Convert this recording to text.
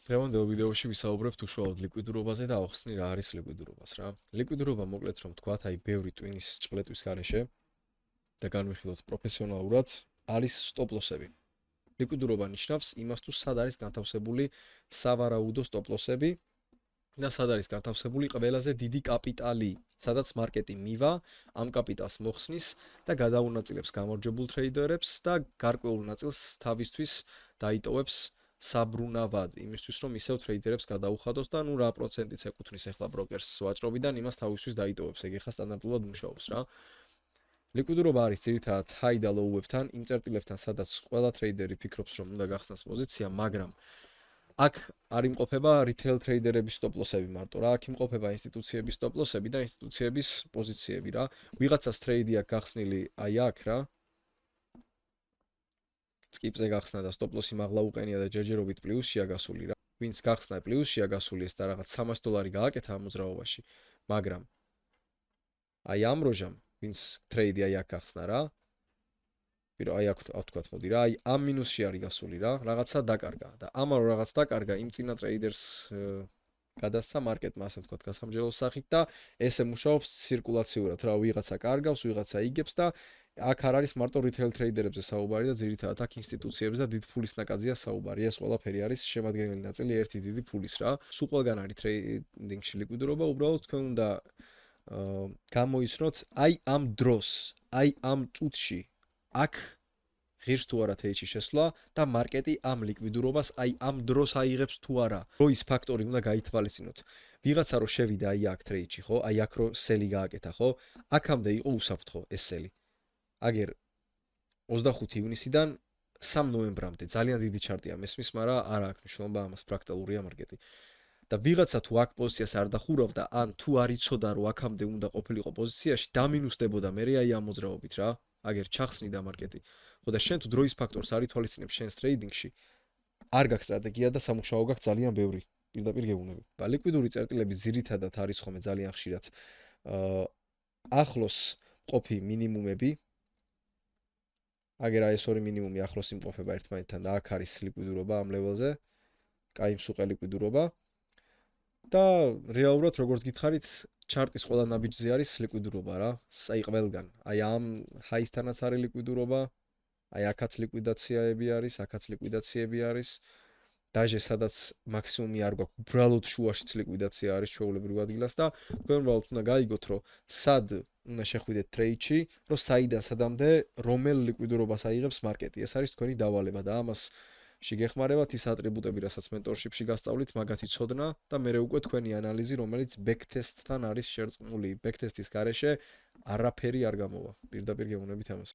დღევანდელ ვიდეოში ვისაუბრებთ უშუალოდ ლიკვიდურობაზე და ავხსნი რა არის ლიკვიდურობას რა. ლიკვიდურობა მოკლედ რომ თქვათ, აი ბევრი ტვინის ჭყლეტვის გარეშე და განვიხილოთ პროფესიონალურად არის სტოპ-ლოსები. ლიკვიდურობა ნიშნავს იმას, თუ სად არის განთავსებული სავარაუდო სტოპ-ლოსები და სად არის განთავსებული ყველაზე დიდი კაპიტალი, სადაც მარკეტი მივა, ამ კაპიტალს მოხსნის და გადაუნაწილებს გამარჯვებულ ტრეიდერებს და გარკვეულ ნაწილს თავისთვის დაიტოვებს საბრუნავად, იმისთვის რომ ისევ ტრეიდერებს გადაუხადოს და ნუ რა პროცენტიც ეკუთვნის ახლა ბროკერს ვაჭრობიდან იმას თავისთვის დაიტოვებს, ეგ ახლა სტანდარტულად მუშაობს რა. ლიკვიდურობა არის ძირითადად ჰაი და ლოუებთან, იმ წერტილებთან, სადაც ყველა ტრეიდერი ფიქრობს, რომ უნდა გახსნას პოზიცია, მაგრამ აქ არ იმყოფება რიტეილ ტრეიდერების სტოპ-ლოსები მარტო რა, აქ იმყოფება ინსტიტუციების სტოპ-ლოსები და ინსტიტუციების პოზიციები რა. ვიღაცას ტრეიდი აქვს გახსნილი აი აქ რა. skip-ზე გახსნა და სტოპ-ლოსი მაღლა უყენია და ჯერჯერობით პლუსშია გასული რა. ვინც გახსნა პლუსშია გასული ეს და რაღაც $300 გააკეთა ამ მოძრაობაში, მაგრამ აი ამ როჟამ, ვინც ტრეიდი აი აქ გახსნა რა. პირო აი აქ ვთქვათ მოდი რა, აი ამ მინუსში არის გასული რა, რაღაცა დაკარგა და ამარო რაღაც დაკარგა იმ წინა ტრეიდერს გადასცა მარკეტმა, ასე ვთქვათ, გასამჯეროს სახით და ესე მუშაობს ცირკულაციურად რა, ვიღაცა კარგავს, ვიღაცა იგებს და აქ არ არის მარტო რიტეილ ტრეიდერებზე საუბარი და ძირითადად აქ ინსტიტუციებზე და დიდ ფულის ნაკადზეა საუბარი. ეს ყველაფერი არის შემადგენელი ნაწილი ერთი დიდი ფულის რა. სულ ყველგან არის ტრეიდინგში ლიკვიდურობა, უბრალოდ თქვენ უნდა გამოიცნოთ აი ამ დროს, აი ამ წუთში აქ ღირს თუ არა თეიჩი შესვლა და მარკეტი ამ ლიკვიდურობას აი ამ დროს აიღებს თუ არა. როის ფაქტორი უნდა გაითვალისწინოთ. ვიღაცა რო შევიდა აი აქ ტრეიდში, ხო? აი აქ რო სელი გააკეთა, ხო? აქამდე იყო უსაფრთხო ეს სელი. აგერ 25 ივნისიდან 3 ნოემბრამდე ძალიან დიდი ჩარტია მესმის, მაგრამ არა აქვს მნიშვნელობა, ამას ფრაქტალურია მარკეტი. და ვიღაცა თუ აქ პოზიციას არ დახურავდა, ან თუ არ იცოდა რომ აქამდე უნდა ყოფილიყო პოზიციაში, დამინუსდებოდა მე აი ამ მოძრაობით რა. აგერ ჩახსნიდა მარკეტი. ხო და შენ თუ დროის ფაქტორს არ ითვალისწინებ შენს ტრეიდინგში, არ გაქვს სტრატეგია და სამუშაო გაქვს ძალიან ბევრი. პირდაპირ გეუბნები. ლიკვიდური წერტილები ძირითადად არის ხოლმე ძალიან ხშირად ახლოს ყოფი მინიმუმები. აგერ აი ეს ორი მინიმუმი ახლოს იმყოფება ერთმანეთთან და აქ არის ლიკვიდურობა ამ ლეველზე. კაი მსუყე ლიკვიდურობა. და რეალურად როგორც გითხარით, ჩარტის ყველა ნაბიჯზე არის ლიკვიდურობა რა. აი ყველგან. აი ამ ჰაისთანაც არის ლიკვიდურობა. აი აქაც ლიკვიდაციები არის, აქაც ლიკვიდაციები არის. დაჟე სადაც მაქსიმუმი არ გვაქვს, უბრალოდ შუაშიც ლიკვიდაცია არის ჩვეულებრივ ადგილას და თქვენ უბრალოდ უნდა გაიგოთ, რომ სად უნდა შეხვიდეთ ტრეიდში, რომ საიდან სადამდე რომელ ლიკვიდურობას აიღებს მარკეტი. ეს არის თქვენი დავალება და ამას შეგეხმარებათ ის ატრიბუტები, რასაც mentorship-ში გასწავლით, მაგათი ცოდნა და მერე უკვე თქვენი ანალიზი, რომელიც backtest-თან არის შერწყმული. Backtest-ის გარეშე არაფერი არ გამოვა. პირდაპირ გეუბნებით ამას.